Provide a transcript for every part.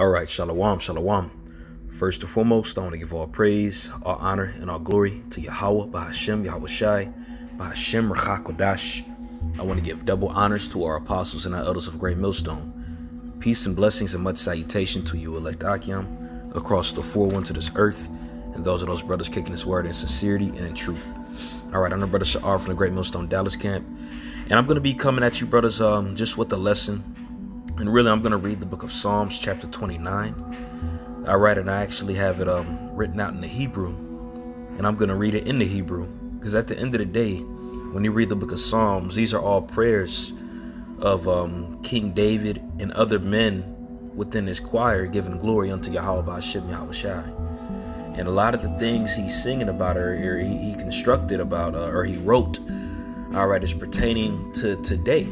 All right, shalom, shalom. First and foremost, I want to give all praise, all honor, and all glory to Yahweh, Bahashem, Yahweh Shai, Bahashem, Rachakodash. I want to give double honors to our apostles and our elders of Great Millstone. Peace and blessings and much salutation to you, elect Akim, across the four winds of this earth, and those brothers kicking this word in sincerity and in truth. All right, I'm the brother Sha'ar from the Great Millstone Dallas camp, and I'm going to be coming at you, brothers, just with the lesson. And really, I'm going to read the book of Psalms, chapter 29. All right, and I actually have it written out in the Hebrew, and I'm going to read it in the Hebrew, because at the end of the day, when you read the book of Psalms, these are all prayers of King David and other men within his choir giving glory unto Yahweh Bahashem, Yahweh Shai. And a lot of the things he's singing about, or he constructed about, or he wrote, all right, is pertaining to today.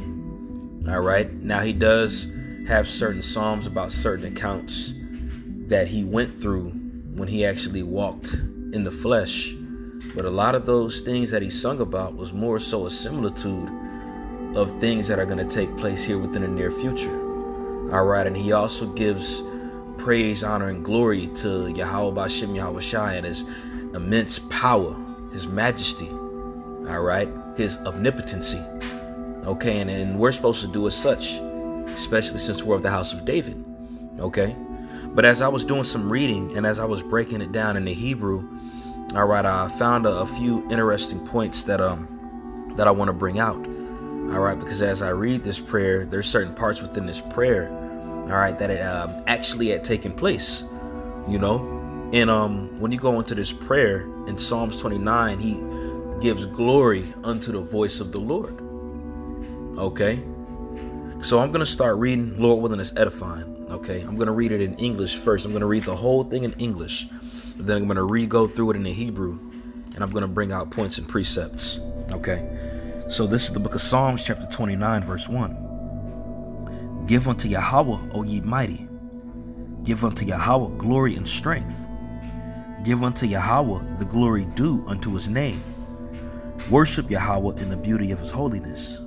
All right, now he does have certain psalms about certain accounts that he went through when he actually walked in the flesh. But a lot of those things that he sung about was more so a similitude of things that are going to take place here within the near future. All right, and he also gives praise, honor, and glory to Yahweh Bahashem, Yahweh Shai, and his immense power, his majesty, all right, his omnipotency. Okay, and we're supposed to do as such, especially since we're of the house of David. Okay, but as I was doing some reading and as I was breaking it down in the Hebrew, all right, I found a few interesting points that I want to bring out. All right, because as I read this prayer, there's certain parts within this prayer, all right, that it actually had taken place, you know. And when you go into this prayer in Psalms 29, he gives glory unto the voice of the Lord. Okay, so I'm going to start reading, Lord willing, it's edifying. Okay, I'm going to read it in English first. I'm going to read the whole thing in English. Then I'm going to re-go through it in the Hebrew, and I'm going to bring out points and precepts. Okay, so this is the book of Psalms, chapter 29, verse 1. Give unto Yahweh, O ye mighty. Give unto Yahweh glory and strength. Give unto Yahweh the glory due unto his name. Worship Yahweh in the beauty of his holiness.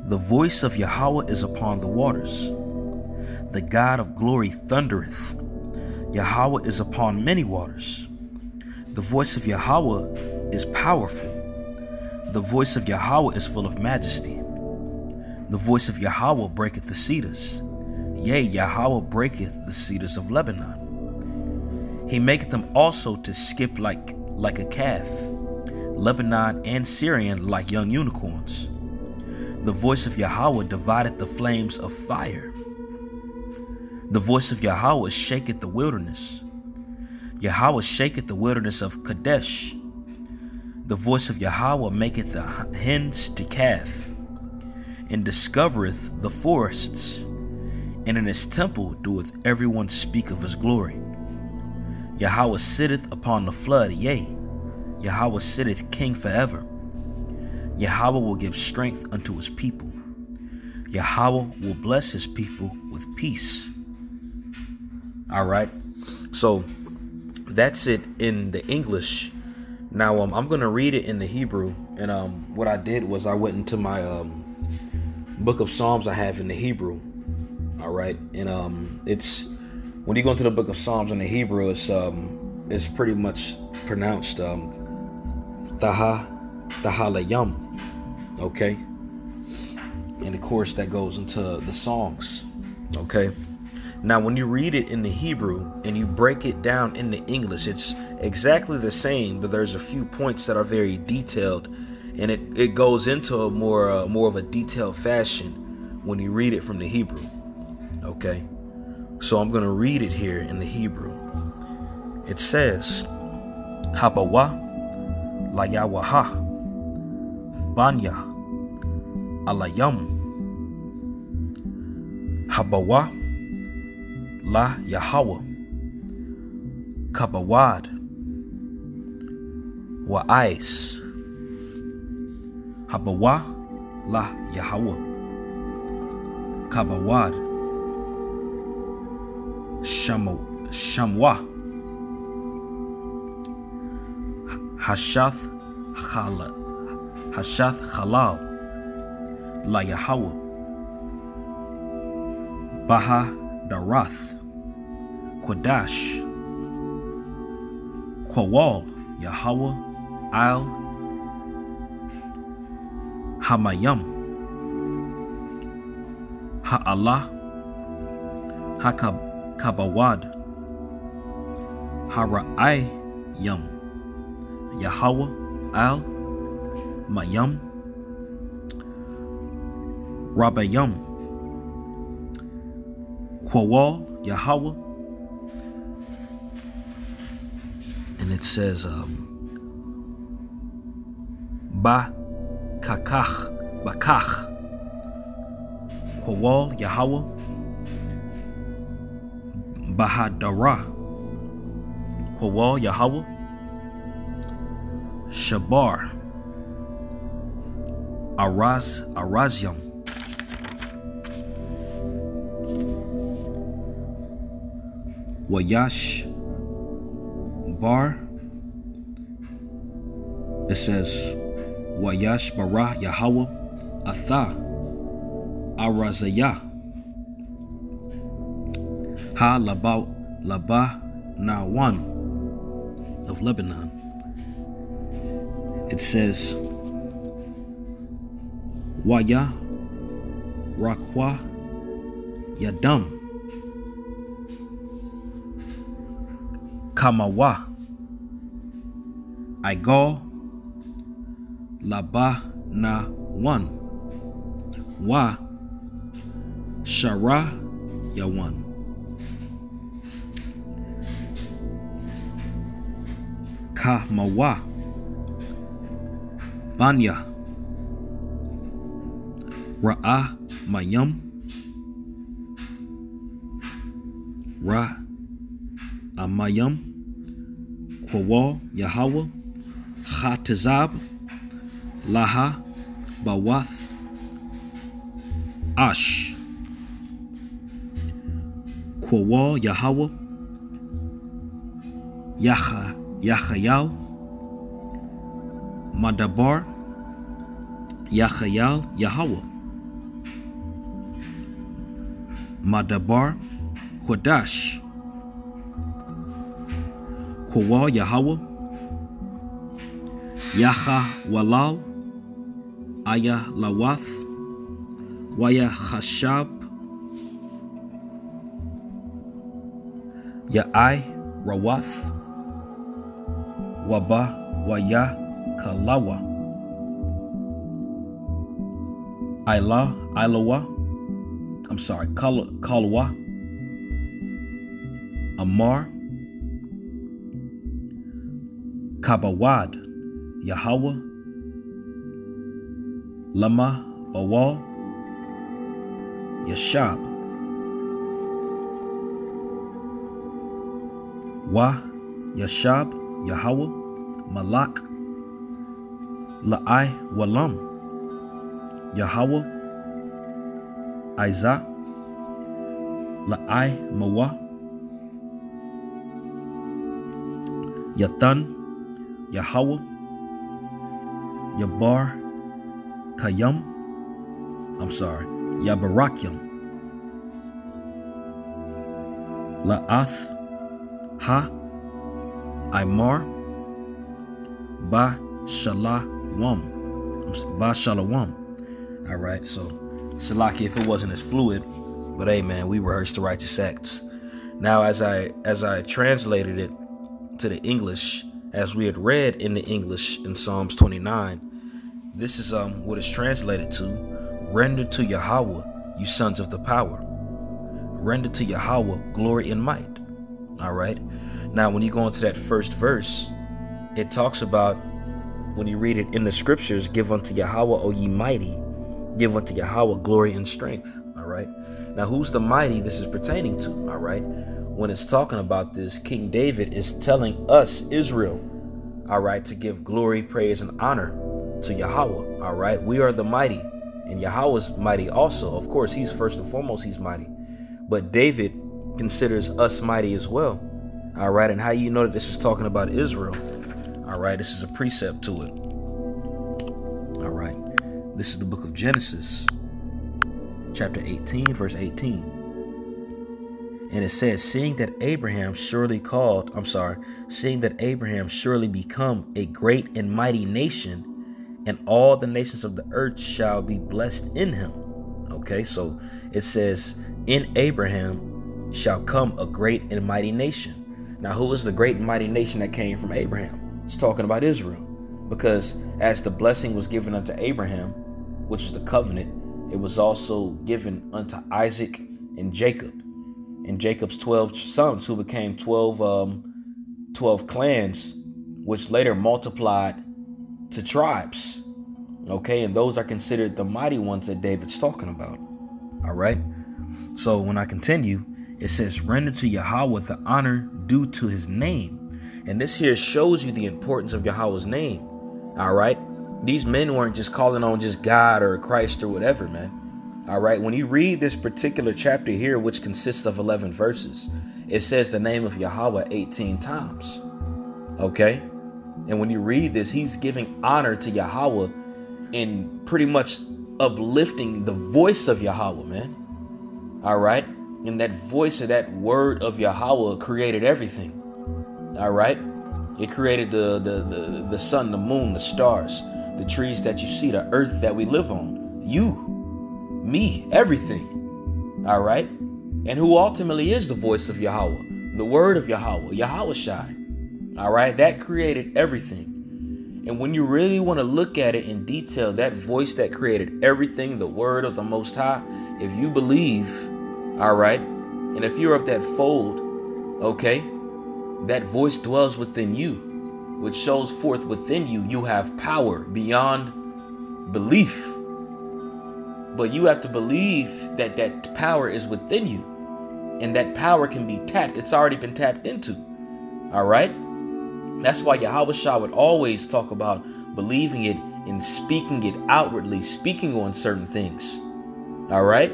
The voice of Yahweh is upon the waters. The God of glory thundereth. Yahweh is upon many waters. The voice of Yahweh is powerful. The voice of Yahweh is full of majesty. The voice of Yahweh breaketh the cedars. Yea, Yahweh breaketh the cedars of Lebanon. He maketh them also to skip like a calf, Lebanon and Syrian like young unicorns. The voice of Yahweh divideth the flames of fire. The voice of Yahweh shaketh the wilderness. Yahweh shaketh the wilderness of Kadesh. The voice of Yahweh maketh the hens to calve, and discovereth the forests. And in his temple doeth everyone speak of his glory. Yahweh sitteth upon the flood, yea, Yahweh sitteth king forever. Yahweh will give strength unto his people. Yahweh will bless his people with peace. All right, so that's it in the English. Now I'm going to read it in the Hebrew. And what I did was I went into my book of Psalms I have in the Hebrew. All right, and it's when you go into the book of Psalms in the Hebrew, it's pretty much pronounced Tahalayam. Okay, and of course that goes into the songs. Okay, now when you read it in the Hebrew and you break it down in the English, it's exactly the same, but there's a few points that are very detailed, and it goes into a more of a detailed fashion when you read it from the Hebrew. Okay, so I'm going to read it here in the Hebrew. It says, Habawa la Yawaha Banya Alayam. Habawa la Yahweh Kabawad wa Ais. Habawa la Yahweh Kabawad Shamwa Hashath Halal La Yahweh Baha Darath Quadash, Quawal, Yahweh, Al, Hamayam, Ha'Allah, Hakabawad, Hara'ayam, Yahweh, Al, Mayam, Rabayam, Quawal, Yahweh. And it says, Bakach, Quawal, Yahweh, Bahadara, Quawal, Yahweh, Shabar, Arazyam, Wayash Bar. It says Wayash Bara Yahweh Atha Arazayah Ha Laba Nawan of Lebanon. It says Waya Rakwa Yadam Kamawa Igal Labana One Wa Shara Yawan Kamawa Banya Ra'a Mayam Ra Amayam Quawal Yahweh Chatazab Laha Bawath Ash Quawal Yahweh Yachayal Madabar Yachayal Yahweh Madabar Quadash Quawal Yahweh Yaha Walal Aya Lawath Waya Chashab Ya'ai Rawath Waba Waya Kalawa Kalwa Amar Kabawad Yahweh Lama Bawal Yashab Wa Yashab Yahweh Malak La'ai Walam Yahweh Isa La'ai Mawa Yatan Yahweh Yabar Kayam Yabarakyam La'ath Ha Imar Ba Shalawam. All right, so Salaki, if it wasn't as fluid, but hey man, we rehearsed the righteous acts. Now as I translated it to the English, as we had read in the English in Psalms 29, this is what it's translated to: render to Yahweh, you sons of the power. Render to Yahweh glory and might. All right. Now, when you go into that first verse, it talks about, when you read it in the scriptures, give unto Yahweh, O ye mighty, give unto Yahweh glory and strength. All right. Now, who's the mighty this is pertaining to? All right. When it's talking about this, King David is telling us, Israel, all right, to give glory, praise, and honor to Yahweh. All right. We are the mighty, and Yahweh's mighty also. Of course, he's first and foremost, he's mighty. But David considers us mighty as well. All right. And how you know that this is talking about Israel? All right. This is a precept to it. All right. This is the book of Genesis, chapter 18, verse 18. And it says, seeing that Abraham surely become a great and mighty nation, and all the nations of the earth shall be blessed in him. Okay, so it says, in Abraham shall come a great and mighty nation. Now, who was the great and mighty nation that came from Abraham? It's talking about Israel. Because as the blessing was given unto Abraham, which is the covenant, it was also given unto Isaac and Jacob. And Jacob's 12 sons, who became 12 clans, which later multiplied to tribes. Okay, and those are considered the mighty ones that David's talking about. All right. So when I continue, it says, render to Yahweh the honor due to his name. And this here shows you the importance of Yahweh's name. All right. These men weren't just calling on just God or Christ or whatever, man. All right. When you read this particular chapter here, which consists of 11 verses, it says the name of Yahweh 18 times. OK. And when you read this, he's giving honor to Yahweh in pretty much uplifting the voice of Yahweh, man. All right. And that voice of that word of Yahweh created everything. All right. It created the sun, the moon, the stars, the trees that you see, the earth that we live on, you, me, everything. All right. And who ultimately is the voice of Yahweh, the word of Yahweh, Yahawashi. All right. That created everything. And when you really want to look at it in detail, that voice that created everything, the word of the Most High, if you believe, all right, and if you're of that fold, okay, that voice dwells within you, which shows forth within you, you have power beyond belief. But you have to believe that that power is within you, and that power can be tapped. It's already been tapped into. All right. That's why Yahawashi would always talk about believing it and speaking it outwardly, speaking on certain things. All right.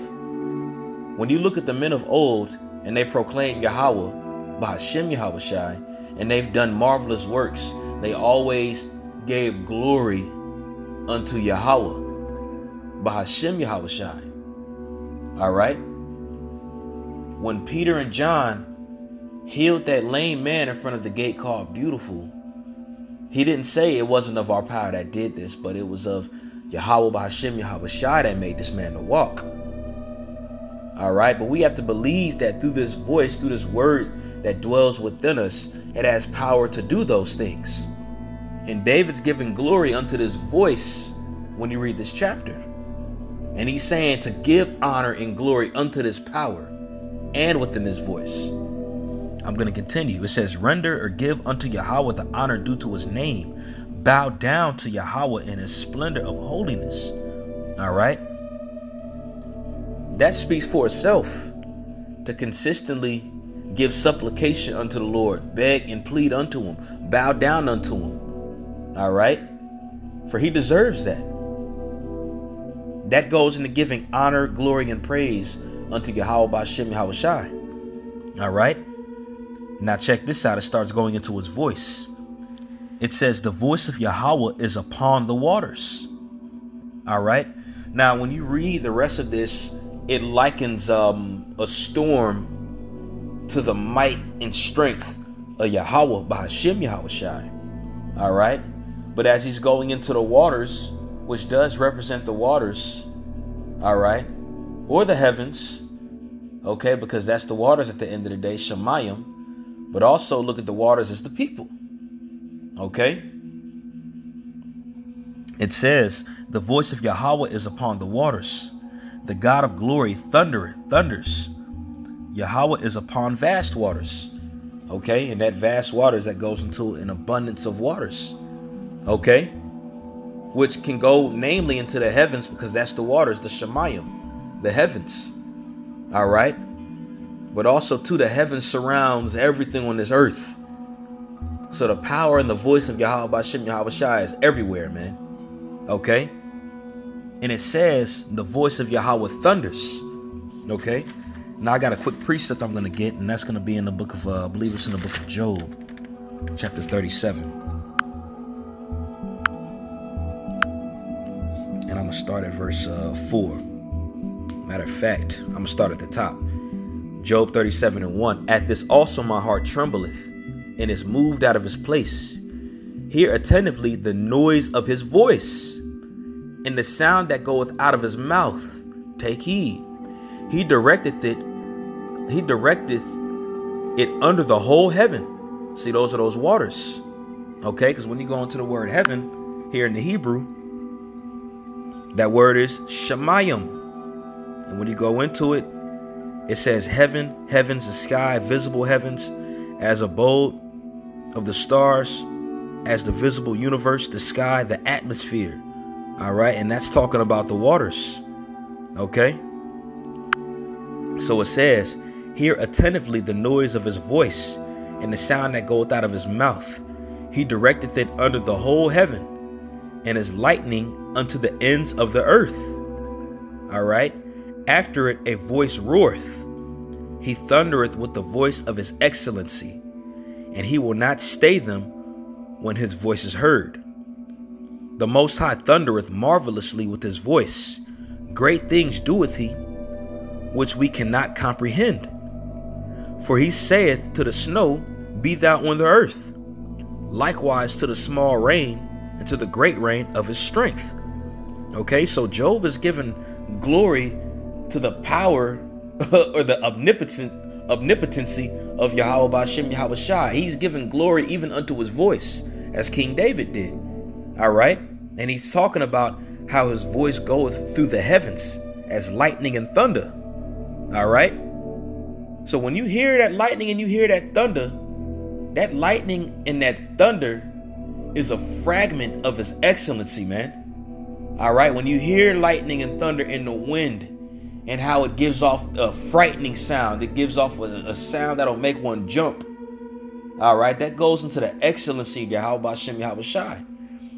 When you look at the men of old and they proclaim Yahweh, Bahashem Yahawashi, and they've done marvelous works, they always gave glory unto Yahweh, Bahashem Yahawashi. All right. When Peter and John healed that lame man in front of the gate called Beautiful, he didn't say it wasn't of our power that did this, but it was of Yahweh Bahashem Yahawashi that made this man to walk. All right, but we have to believe that through this voice, through this word that dwells within us, it has power to do those things. And David's giving glory unto this voice when you read this chapter. And he's saying to give honor and glory unto this power and within this voice. I'm going to continue. It says, render or give unto Yahweh the honor due to his name. Bow down to Yahweh in his splendor of holiness. All right. That speaks for itself. To consistently give supplication unto the Lord, beg and plead unto him, bow down unto him. All right. For he deserves that. That goes into giving honor, glory, and praise unto Yahweh Bahashem Yahawashi. All right. Now check this out. It starts going into his voice. It says the voice of Yahweh is upon the waters. All right. Now, when you read the rest of this, it likens a storm to the might and strength of Yahweh Bahashem Yahawashi. All right. But as he's going into the waters, which does represent the waters, all right, or the heavens, okay, because that's the waters at the end of the day, Shemayim. But also look at the waters as the people. Okay. It says, the voice of Yahweh is upon the waters. The God of glory thunders. Yahweh is upon vast waters. Okay. And that vast waters that goes into an abundance of waters. Okay. Which can go namely into the heavens, because that's the waters, the Shemayim, the heavens. All right. But also too, the heavens surrounds everything on this earth. So the power and the voice of Yahweh Bahashem Yahawashi is everywhere, man. Okay. And it says the voice of Yahweh thunders. Okay. Now I got a quick precept I'm going to get, and that's going to be in the book of, I believe it's in the book of Job, chapter 37. And I'm going to start at verse 4. Matter of fact, I'm going to start at the top. Job 37:1. At this also my heart trembleth, and is moved out of his place. Hear attentively the noise of his voice, and the sound that goeth out of his mouth. Take heed. He directeth it under the whole heaven. See, those are those waters. Okay, because when you go into the word heaven here in the Hebrew, that word is Shemayim. And when you go into it, it says heaven, heavens, the sky, visible heavens, as abode of the stars, as the visible universe, the sky, the atmosphere. All right, and that's talking about the waters. Okay, so it says, hear attentively the noise of his voice, and the sound that goeth out of his mouth. He directeth it under the whole heaven, and is lightning unto the ends of the earth. All right. After it a voice roareth. He thundereth with the voice of his excellency, and he will not stay them when his voice is heard. The Most High thundereth marvelously with his voice. Great things doeth he, which we cannot comprehend. For he saith to the snow, be thou on the earth, likewise to the small rain, and to the great rain of his strength. Okay, so Job is given glory to the power or the omnipotency of Yahweh Ba'Shem Yahweh Shai. He's given glory even unto his voice, as King David did. All right, and he's talking about how his voice goeth through the heavens as lightning and thunder. All right, so when you hear that lightning and you hear that thunder, that lightning and that thunder is a fragment of his excellency, man. All right, when you hear lightning and thunder in the wind and how it gives off a frightening sound, it gives off a sound that'll make one jump. All right, that goes into the excellency of Yahweh Ba'Shem Yahweh Shai.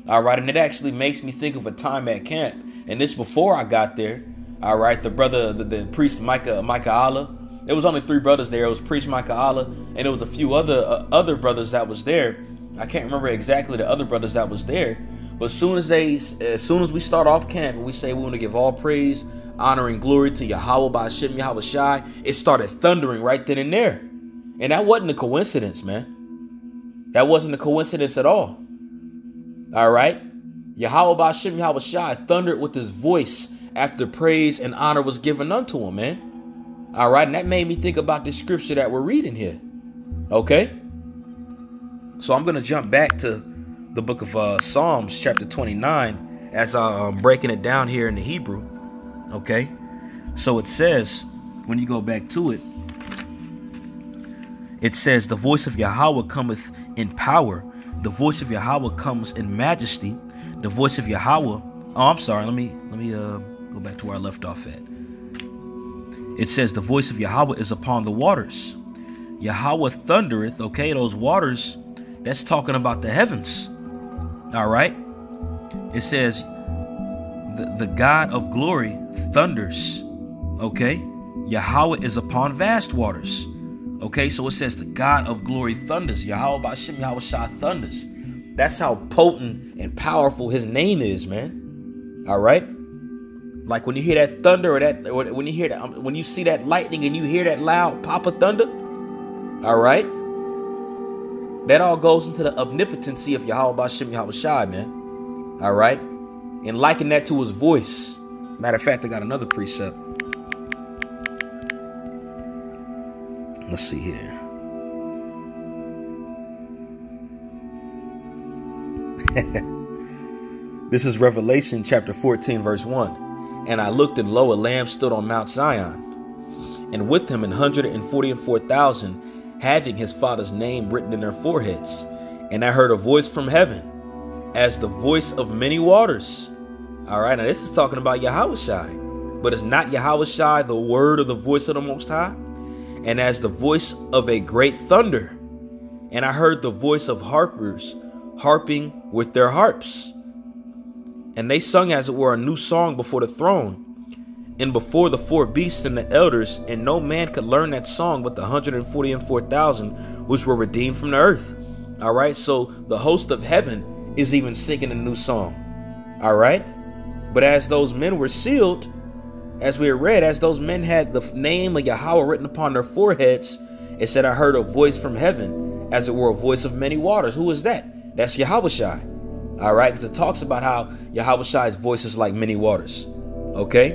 All right, and it actually makes me think of a time at camp, and this before I got there. All right, the priest Micah Allah. There was only 3 brothers there. It was priest Micah Allah, and there was a few other brothers that was there. I can't remember exactly the other brothers that was there, but as soon as we start off camp and we say we want to give all praise, honor, and glory to Yahweh Ba'Shem Yahweh Shai, it started thundering right then and there, and that wasn't a coincidence, man. That wasn't a coincidence at all. All right, Yahweh Ba'Shem Yahweh Shai thundered with his voice after praise and honor was given unto him, man. All right, and that made me think about the scripture that we're reading here. Okay, so I'm going to jump back to the book of Psalms chapter 29 as I'm breaking it down here in the Hebrew. Okay, so it says, when you go back to it, it says, the voice of Yahweh cometh in power. The voice of Yahweh comes in majesty. The voice of Yahweh. Oh, I'm sorry. Let me go back to where I left off at. It says the voice of Yahweh is upon the waters. Yahweh thundereth. Okay, those waters, that's talking about the heavens. All right. It says the God of glory thunders. Okay. Yahweh is upon vast waters. Okay, so it says the God of glory thunders. Yahweh Ba'Shem Yahweh Shai thunders. That's how potent and powerful his name is, man. All right. Like when you hear that thunder, or when you hear that, when you see that lightning and you hear that loud pop of thunder. All right. That all goes into the omnipotency of Yahweh Ba'Shem Yahweh Shai, man. All right. And liken that to his voice. Matter of fact, I got another precept. Let's see here. This is Revelation chapter 14, verse 1. And I looked, and lo, a lamb stood on Mount Zion, and with him 144,000, having his father's name written in their foreheads. And I heard a voice from heaven, as the voice of many waters. All right, now this is talking about Yahweh Shai, but it's not Yahweh Shai, the word or the voice of the Most High. And as the voice of a great thunder. And I heard the voice of harpers harping with their harps. And they sung as it were a new song before the throne and before the 4 beasts and the elders. And no man could learn that song but the 144,000 which were redeemed from the earth. All right, so the host of heaven is even singing a new song. All right, but as those men were sealed, as we read, as those men had the name of Yahweh written upon their foreheads, it said, I heard a voice from heaven, as it were a voice of many waters. Who is that? That's Yahushai. All right, because it talks about how Yahushai's voice is like many waters. Okay,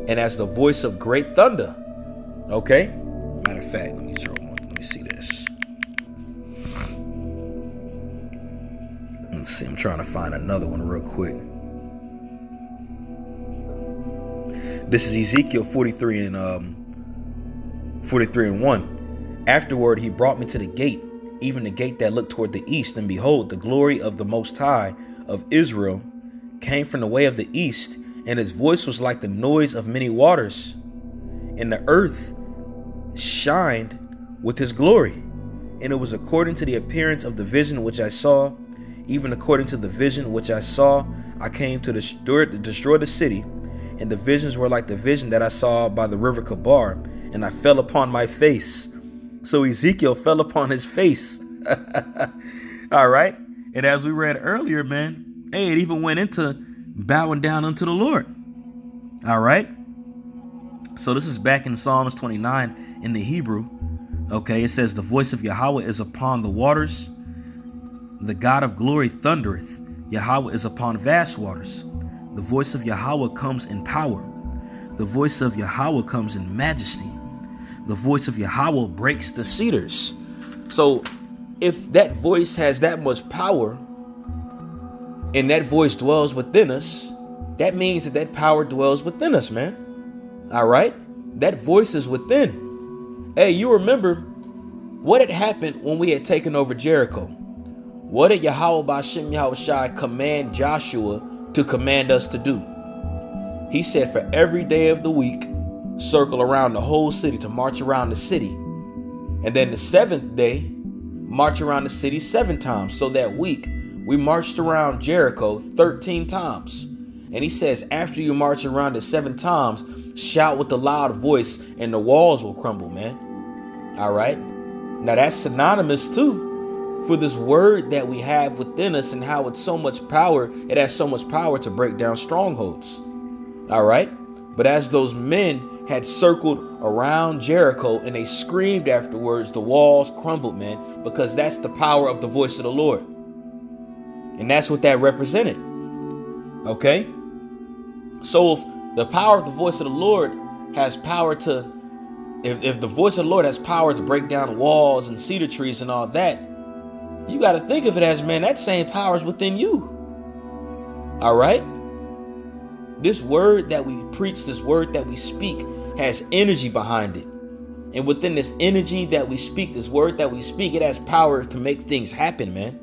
and as the voice of great thunder. Okay, matter of fact, let me see this. Let's see, I'm trying to find another one real quick. This is Ezekiel 43 and 1. Afterward, he brought me to the gate, even the gate that looked toward the east. And behold, the glory of the Most High of Israel came from the way of the east, and his voice was like the noise of many waters. And the earth shined with his glory. And it was according to the appearance of the vision which I saw. Even according to the vision which I saw, I came to destroy the city. And the visions were like the vision that I saw by the river Kabar, and I fell upon my face. So Ezekiel fell upon his face. All right. And as we read earlier, man, hey, it even went into bowing down unto the Lord. All right. So this is back in Psalms 29 in the Hebrew. Okay, it says, the voice of Yahweh is upon the waters. The God of glory thundereth. Yahweh is upon vast waters. The voice of Yahweh comes in power. The voice of Yahweh comes in majesty. The voice of Yahweh breaks the cedars. So if that voice has that much power and that voice dwells within us, that means that that power dwells within us, man. All right. That voice is within. Hey, you remember what had happened when we had taken over Jericho? What did Yahweh Ba'Shem Yahushai command Joshua to command us to do? He said for every day of the week, circle around the whole city, to march around the city. And then the seventh day, march around the city 7 times. So that week, we marched around Jericho 13 times. And he says, after you march around it 7 times, shout with a loud voice and the walls will crumble, man. All right. Now that's synonymous too for this word that we have within us and how it's so much power. It has so much power to break down strongholds. All right. But as those men had circled around Jericho and they screamed afterwards, the walls crumbled, man, because that's the power of the voice of the Lord. And that's what that represented. Okay. So if the power of the voice of the Lord has power to, if the voice of the Lord has power to break down walls and cedar trees and all that, you got to think of it as, man, that same power is within you. All right. This word that we preach, this word that we speak has energy behind it. And within this energy that we speak, this word that we speak, it has power to make things happen, man.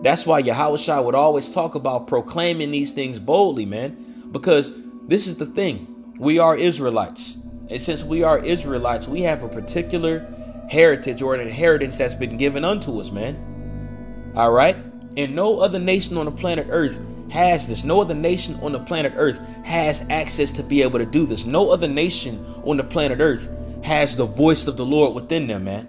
That's why Yahushua would always talk about proclaiming these things boldly, man, because this is the thing. We are Israelites. And since we are Israelites, we have a particular heritage or an inheritance that's been given unto us, man. All right. And no other nation on the planet Earth has this. No other nation on the planet Earth has access to be able to do this. No other nation on the planet Earth has the voice of the Lord within them, man.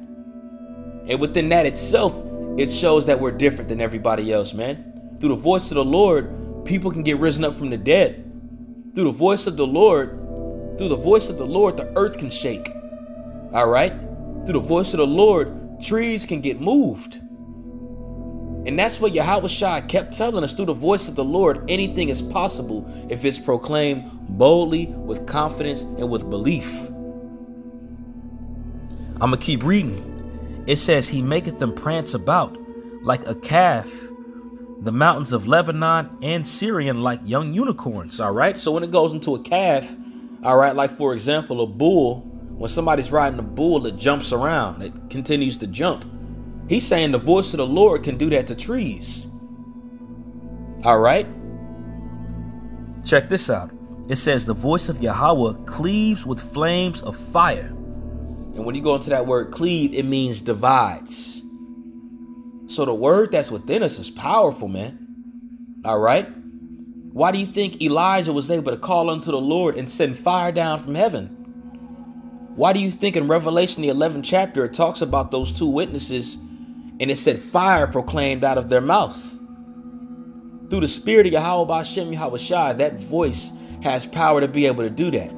And within that itself, it shows that we're different than everybody else, man. Through the voice of the Lord, people can get risen up from the dead. Through the voice of the Lord, the earth can shake. All right. Through the voice of the Lord, trees can get moved. And that's what Yahushua kept telling us. Through the voice of the Lord, anything is possible if it's proclaimed boldly, with confidence, and with belief. I'm going to keep reading. It says, he maketh them prance about like a calf, the mountains of Lebanon and Syrian like young unicorns. All right. So when it goes into a calf, all right, like, for example, a bull, when somebody's riding a bull, it jumps around. It continues to jump. He's saying the voice of the Lord can do that to trees. All right. Check this out. It says the voice of Yahweh cleaves with flames of fire. And when you go into that word cleave, it means divides. So the word that's within us is powerful, man. All right. Why do you think Elijah was able to call unto the Lord and send fire down from heaven? Why do you think in Revelation, the 11th chapter, it talks about those 2 witnesses and it said fire proclaimed out of their mouth? Through the spirit of Yahweh Ba'Shem Yahushai, that voice has power to be able to do that.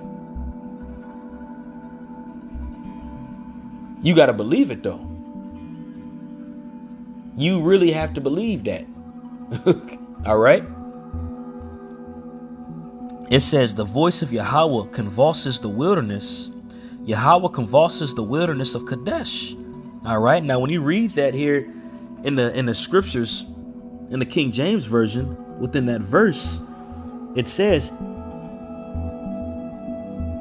You got to believe it, though. You really have to believe that. All right. It says the voice of Yahweh convulses the wilderness. Yahweh convulses the wilderness of Kadesh. All right. Now, when you read that here in the scriptures, in the King James Version, within that verse, it says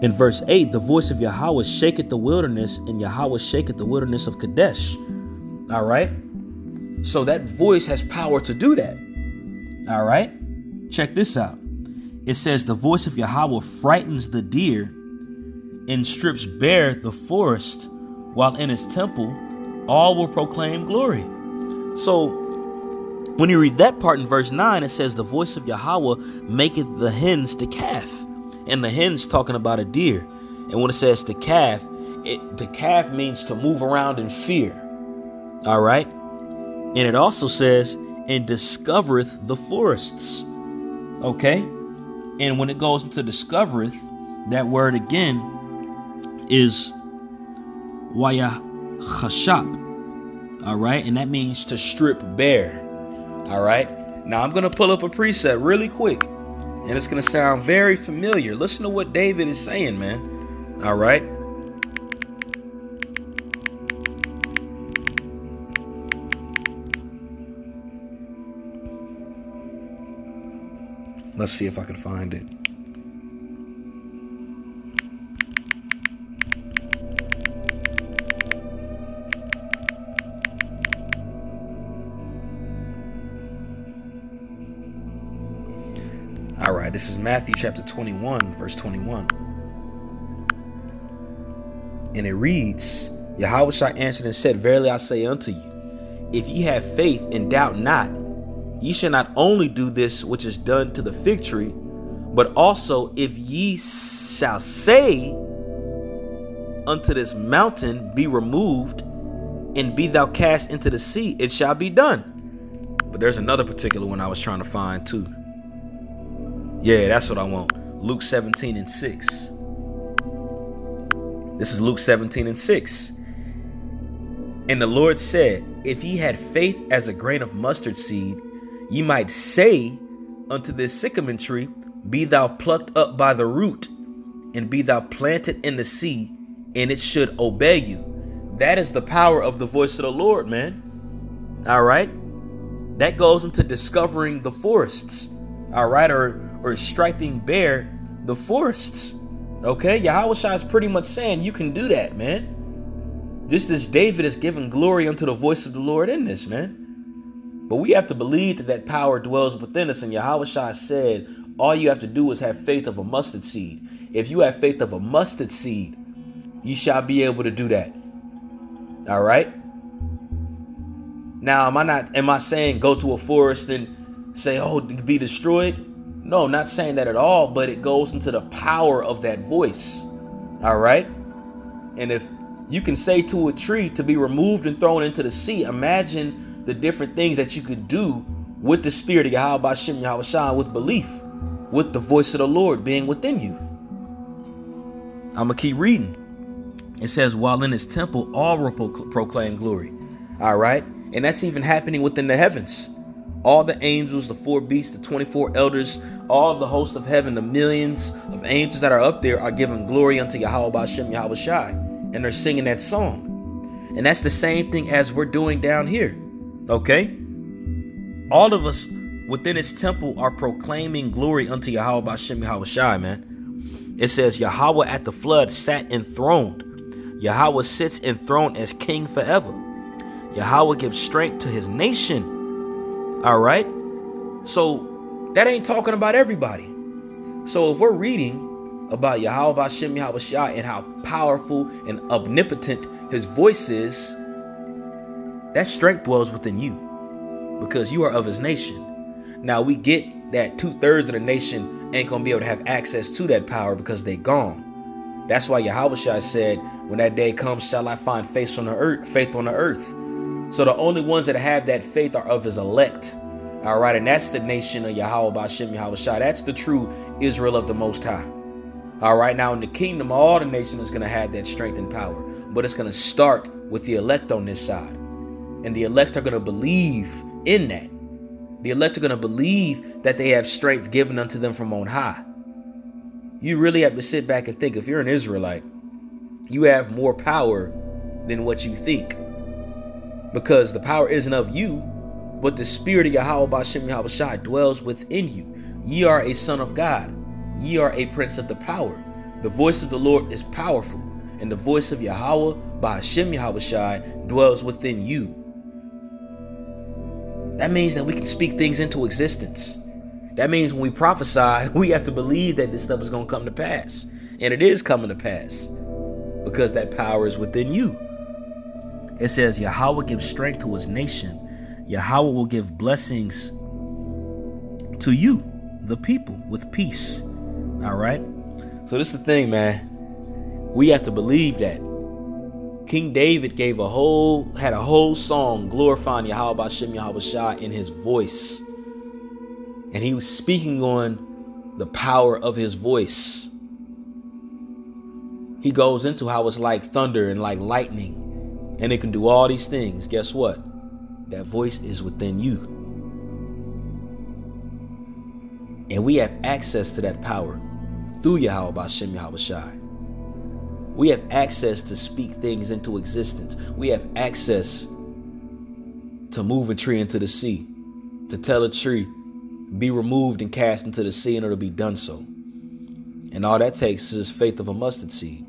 in verse 8, the voice of Yahweh shaketh the wilderness, and Yahweh shaketh the wilderness of Kadesh. All right. So that voice has power to do that. All right. Check this out. It says the voice of Yahweh frightens the deer and strips bare the forest, while in his temple all will proclaim glory. So when you read that part in verse 9, it says the voice of Yahweh maketh the hens to calf. And the hen's talking about a deer. And when it says to calf, the calf means to move around in fear. All right. And it also says, and discovereth the forests. Okay. And when it goes into discovereth, that word again is wayachashap. All right. And that means to strip bare. All right. Now I'm going to pull up a precept really quick, and it's going to sound very familiar. Listen to what David is saying, man. All right. Let's see if I can find it. All right, this is Matthew chapter 21, verse 21. And it reads, Yahushua answered and said, verily I say unto you, if ye have faith and doubt not, ye shall not only do this which is done to the fig tree, but also if ye shall say unto this mountain, be removed, and be thou cast into the sea, it shall be done. But there's another particular one I was trying to find too. Yeah, that's what I want. Luke 17:6. This is Luke 17:6. And the Lord said, if ye had faith as a grain of mustard seed, ye might say unto this sycamore tree, be thou plucked up by the root, and be thou planted in the sea, and it should obey you. That is the power of the voice of the Lord, man. All right. That goes into discovering the forests. All right. Or striping bare the forests. Okay. Yahushua is pretty much saying you can do that, man. Just as David is giving glory unto the voice of the Lord in this, man. But we have to believe that power dwells within us. And Yahushua said, all you have to do is have faith of a mustard seed. If you have faith of a mustard seed, you shall be able to do that. All right. Now, am I saying go to a forest and say, oh, be destroyed? No, not saying that at all, but it goes into the power of that voice. All right. And if you can say to a tree to be removed and thrown into the sea, imagine the different things that you could do with the spirit of Yahweh Bashem Yahushua, with belief, with the voice of the Lord being within you. I'm going to keep reading. It says, while in his temple, all will proclaim glory. All right. And that's even happening within the heavens. All the angels, the 4 beasts, the 24 elders, all the hosts of heaven, the millions of angels that are up there are giving glory unto Yahweh Bashem Yahushua. And they're singing that song. And that's the same thing as we're doing down here. Okay. All of us within his temple are proclaiming glory unto Yahweh Bashem Yahushua, man. It says Yahweh at the flood sat enthroned. Yahweh sits enthroned as king forever. Yahweh gives strength to his nation. All right. So that ain't talking about everybody. So if we're reading about Yahweh Bashem Yahushua and how powerful and omnipotent his voice is, that strength dwells within you because you are of his nation. Now we get that 2/3 of the nation ain't gonna be able to have access to that power because they gone. That's why Yahushua said, when that day comes, shall I find faith on the earth. So the only ones that have that faith are of his elect. All right. And that's the nation of Yahweh Bashem Yahushua. That's the true Israel of the Most High. All right. Now in the kingdom, all the nations is going to have that strength and power. but it's going to start with the elect on this side. And the elect are going to believe in that. The elect are going to believe that they have strength given unto them from on high. You really have to sit back and think, if you're an Israelite, you have more power than what you think. Because the power isn't of you, but the spirit of Yahweh Ba'Shem Yahushua dwells within you. Ye are a son of God. Ye are a prince of the power. The voice of the Lord is powerful, and the voice of Yahweh Ba'Shem Yahushua dwells within you. That means that we can speak things into existence. That means when we prophesy, we have to believe that this stuff is going to come to pass. And it is coming to pass because that power is within you. It says Yahweh gives strength to his nation. Yahweh will give blessings to you, the people, with peace. All right. So this is the thing, man. We have to believe that. King David had a whole song glorifying Yahweh Ba'Shem Yahushua in his voice. And he was speaking on the power of his voice. He goes into how it's like thunder and like lightning, and it can do all these things. Guess what? That voice is within you. And we have access to that power through Yahweh Ba'Shem Yahushua. We have access to speak things into existence. We have access to move a tree into the sea, to tell a tree, be removed and cast into the sea, and it'll be done so. And all that takes is faith of a mustard seed.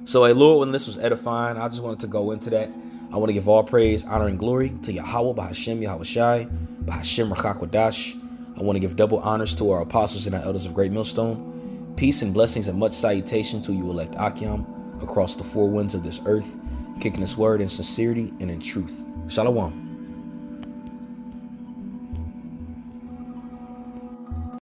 So, hey, Lord, when this was edifying, I just wanted to go into that. I want to give all praise, honor, and glory to Yahweh Ba'Shem Yahushua, Ba'Shem Rachakwadash. I want to give double honors to our apostles and our elders of Great Millstone. Peace and blessings and much salutation to you elect Akim across the four winds of this earth, kicking this word in sincerity and in truth. Shalom.